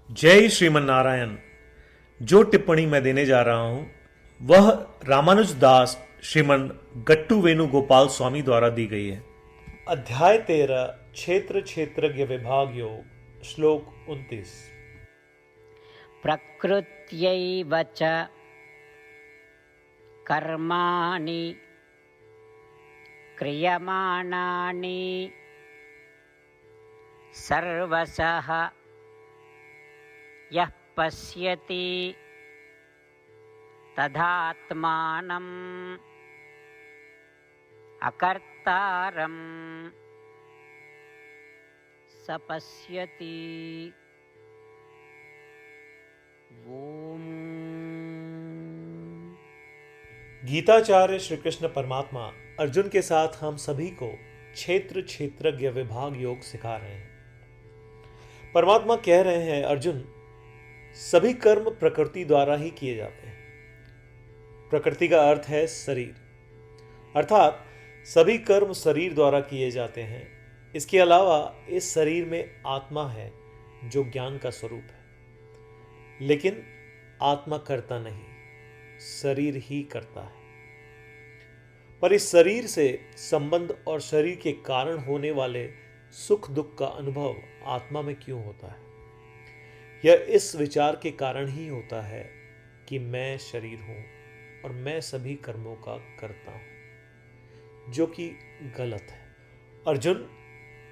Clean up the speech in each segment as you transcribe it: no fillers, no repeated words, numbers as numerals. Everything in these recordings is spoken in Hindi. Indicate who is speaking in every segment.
Speaker 1: जय श्रीमन नारायण। जो टिप्पणी मैं देने जा रहा हूं वह रामानुज दास श्रीमन गट्टू वेणुगोपाल स्वामी द्वारा दी गई है। अध्याय 13 क्षेत्र क्षेत्रज्ञ विभाग योग श्लोक 29।
Speaker 2: प्रकृत्यैव च कर्माणि क्रियमाणानि सर्वशः यः पश्यति तदात्मानम् अकर्तारं स पश्यति। ओम।
Speaker 1: गीताचार्य श्री कृष्ण परमात्मा अर्जुन के साथ हम सभी को क्षेत्र क्षेत्रज्ञ विभाग योग सिखा रहे हैं। परमात्मा कह रहे हैं, अर्जुन, सभी कर्म प्रकृति द्वारा ही किए जाते हैं। प्रकृति का अर्थ है शरीर, अर्थात सभी कर्म शरीर द्वारा किए जाते हैं। इसके अलावा इस शरीर में आत्मा है जो ज्ञान का स्वरूप है, लेकिन आत्मा करता नहीं, शरीर ही करता है। पर इस शरीर से संबंध और शरीर के कारण होने वाले सुख दुख का अनुभव आत्मा में क्यों होता है? यह इस विचार के कारण ही होता है कि मैं शरीर हूं और मैं सभी कर्मों का करता हूं, जो कि गलत है। अर्जुन,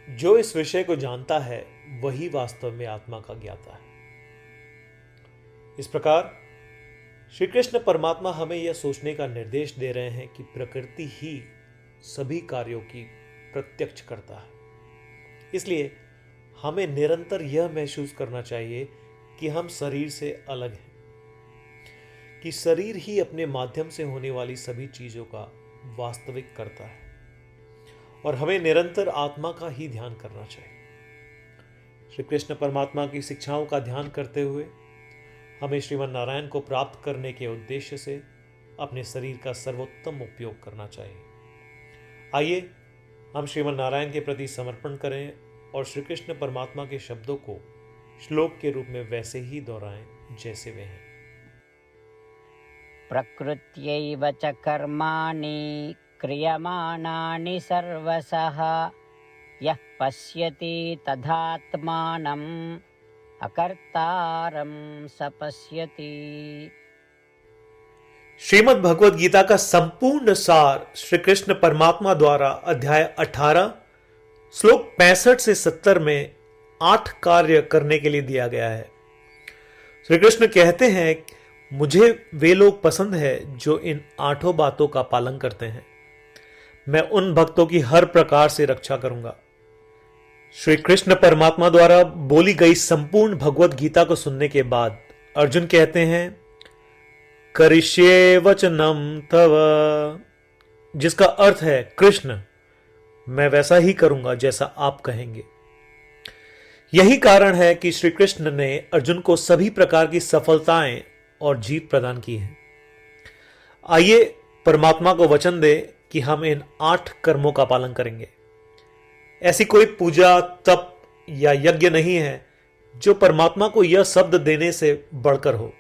Speaker 1: जो इस विषय को जानता है वही वास्तव में आत्मा का ज्ञाता है। इस प्रकार श्री कृष्ण परमात्मा हमें यह सोचने का निर्देश दे रहे हैं कि प्रकृति ही सभी कार्यों की प्रत्यक्ष करता है। इसलिए हमें निरंतर यह महसूस करना चाहिए कि हम शरीर से अलग हैं, कि शरीर ही अपने माध्यम से होने वाली सभी चीजों का वास्तविक करता है और हमें निरंतर आत्मा का ही ध्यान करना चाहिए। श्री कृष्ण परमात्मा की शिक्षाओं का ध्यान करते हुए हमें श्रीमन नारायण को प्राप्त करने के उद्देश्य से अपने शरीर का सर्वोत्तम उपयोग करना चाहिए। आइए हम श्रीमन नारायण के प्रति समर्पण करें और श्री कृष्ण परमात्मा के शब्दों को श्लोक के रूप में वैसे ही दोहराएं जैसे वे हैं।
Speaker 2: प्रकृत्यैव च कर्माणि क्रियमाणानि सर्वशः यः पश्यति तदात्मानम् अकर्तारं स पश्यति।
Speaker 1: श्रीमद् भगवद गीता का संपूर्ण सार श्री कृष्ण परमात्मा द्वारा अध्याय 18 श्लोक 65 से 70 में 8 कार्य करने के लिए दिया गया है। श्री कृष्ण कहते हैं, मुझे वे लोग पसंद है जो इन 8 बातों का पालन करते हैं। मैं उन भक्तों की हर प्रकार से रक्षा करूंगा। श्री कृष्ण परमात्मा द्वारा बोली गई संपूर्ण भगवद गीता को सुनने के बाद अर्जुन कहते हैं, करिष्ये वचनम तव, जिसका अर्थ है, कृष्ण, मैं वैसा ही करूंगा जैसा आप कहेंगे। यही कारण है कि श्री कृष्ण ने अर्जुन को सभी प्रकार की सफलताएं और जीत प्रदान की है। आइए परमात्मा को वचन दे कि हम इन 8 कर्मों का पालन करेंगे। ऐसी कोई पूजा, तप या यज्ञ नहीं है जो परमात्मा को यह शब्द देने से बढ़कर हो।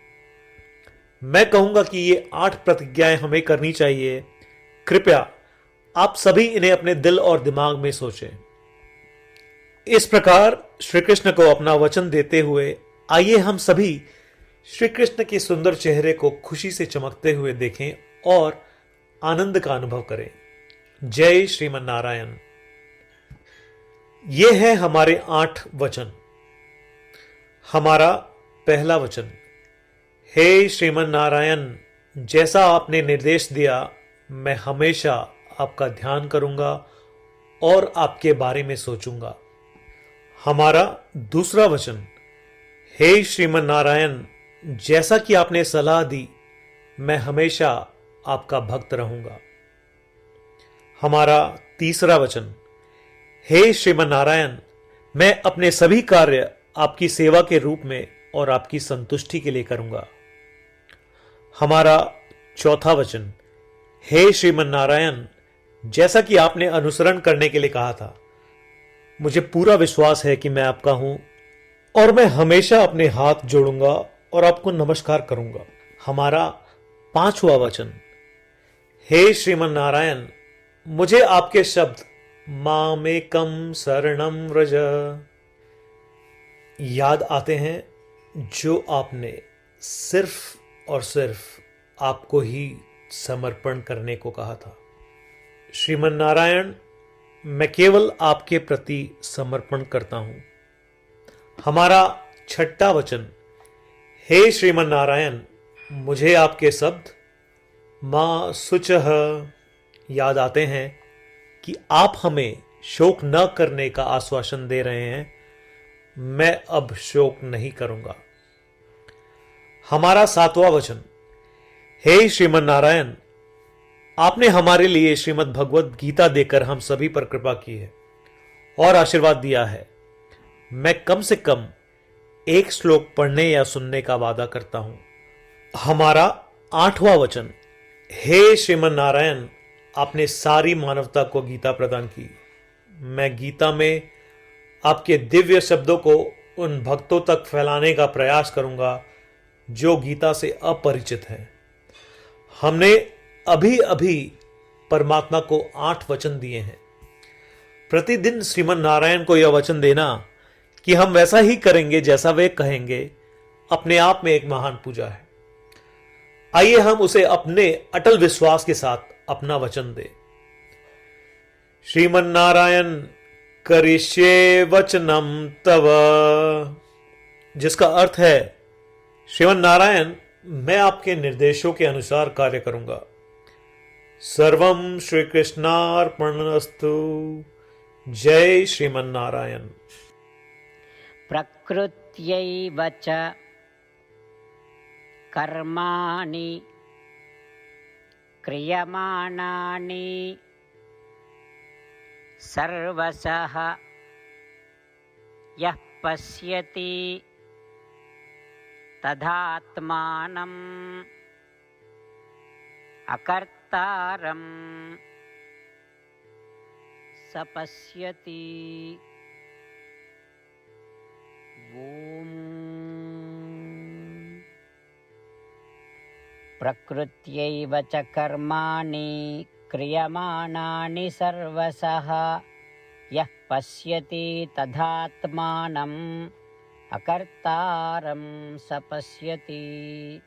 Speaker 1: मैं कहूंगा कि ये 8 प्रतिज्ञाएं हमें करनी चाहिए। कृपया आप सभी इन्हें अपने दिल और दिमाग में सोचें। इस प्रकार श्री कृष्ण को अपना वचन देते हुए आइए हम सभी श्री कृष्ण के सुंदर चेहरे को खुशी से चमकते हुए देखें और आनंद का अनुभव करें। जय श्रीमन नारायण। ये है हमारे 8 वचन। हमारा पहला वचन, हे श्रीमन नारायण, जैसा आपने निर्देश दिया मैं हमेशा आपका ध्यान करूंगा और आपके बारे में सोचूंगा। हमारा दूसरा वचन, हे श्रीमन नारायण, जैसा कि आपने सलाह दी मैं हमेशा आपका भक्त रहूंगा। हमारा तीसरा वचन, हे श्रीमन नारायण, मैं अपने सभी कार्य आपकी सेवा के रूप में और आपकी संतुष्टि के लिए करूंगा। हमारा चौथा वचन, हे श्रीमन नारायण, जैसा कि आपने अनुसरण करने के लिए कहा था, मुझे पूरा विश्वास है कि मैं आपका हूं और मैं हमेशा अपने हाथ जोड़ूंगा और आपको नमस्कार करूंगा। हमारा 5वां वचन, हे श्रीमन नारायण, मुझे आपके शब्द मामेकम शरणम व्रज याद आते हैं जो आपने सिर्फ और सिर्फ आपको ही समर्पण करने को कहा था। श्रीमन नारायण, मैं केवल आपके प्रति समर्पण करता हूं। हमारा 6वां वचन, हे श्रीमन नारायण, मुझे आपके शब्द मां शुचः याद आते हैं कि आप हमें शोक न करने का आश्वासन दे रहे हैं। मैं अब शोक नहीं करूंगा। हमारा 7वां वचन, हे श्रीमन नारायण, आपने हमारे लिए श्रीमद् भगवद गीता देकर हम सभी पर कृपा की है और आशीर्वाद दिया है। मैं कम से कम एक श्लोक पढ़ने या सुनने का वादा करता हूं। हमारा 8वां वचन, हे श्रीमन नारायण, आपने सारी मानवता को गीता प्रदान की। मैं गीता में आपके दिव्य शब्दों को उन भक्तों तक फैलाने का प्रयास करूंगा जो गीता से अपरिचित हैं। हमने अभी अभी परमात्मा को 8 वचन दिए हैं। प्रतिदिन श्रीमन नारायण को यह वचन देना कि हम वैसा ही करेंगे जैसा वे कहेंगे, अपने आप में एक महान पूजा है। आइए हम उसे अपने अटल विश्वास के साथ अपना वचन दें। श्रीमन नारायण करिष्ये वचनम तव, जिसका अर्थ है, श्रीमन नारायण, मैं आपके निर्देशों के अनुसार कार्य करूंगा। सर्वम श्री कृष्णार्पणमस्तु। जय श्रीमन नारायण।
Speaker 2: प्रकृत्यैव च कर्माणि क्रियमाणानि सर्वशः यः पश्यति तदात्मानम् अकर्तारं स पश्यति। ॐ प्रकृत्यैव च कर्माणि क्रियमाणानि सर्वशः यः पश्यति तदात्मानम् अकर्तारं स पश्यति।